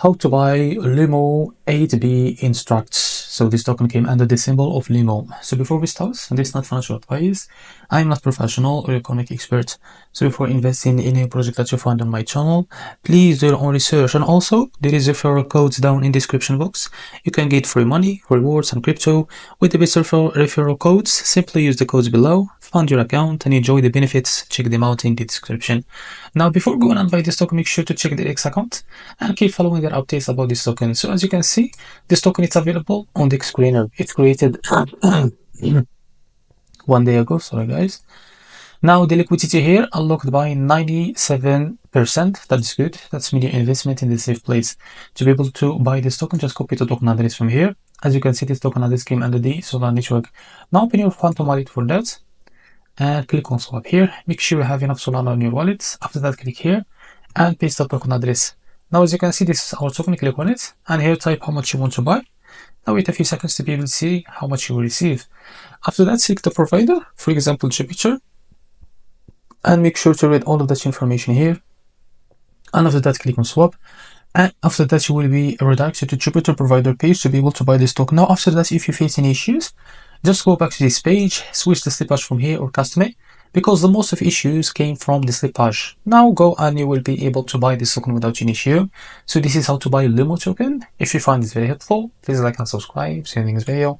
How to buy Lumo A to B instructs. So this token came under the symbol of Lumo. So before we start, this is not financial advice. I'm not professional or economic expert. So before investing in any project that you find on my channel, please do your own research. And also, there is referral codes down in the description box. You can get free money, rewards, and crypto with the best referral codes. Simply use the codes below, fund your account, and enjoy the benefits. Check them out in the description. Now, before going and buy this token, make sure to check the X account and keep following their updates about this token. So as you can see, this token is available on the screener. It's created 1 day ago. Sorry guys. Now the liquidity here unlocked by 97%. That's good. That's media investment in the safe place. To be able to buy this token, just copy the token address from here. As you can see, this token address came under the Solar network. Now open your Phantom wallet for that and click on swap here. Make sure you have enough Solana on your wallet. After that, click here and paste the token address. Now as you can see, this is our token. Click on it and here type how much you want to buy. Now wait a few seconds to be able to see how much you will receive. After that, select the provider, for example Jupiter, and make sure to read all of that information here. And after that, click on swap, and after that you will be redirected to Jupiter provider page to be able to buy this token. Now after that, if you face any issues, just go back to this page, switch the slippage from here or custom it, because the most of issues came from the slippage. Now go and you will be able to buy this token without any issue. So this is how to buy Lumo token. If you find this very helpful, please like and subscribe. See you in the next video.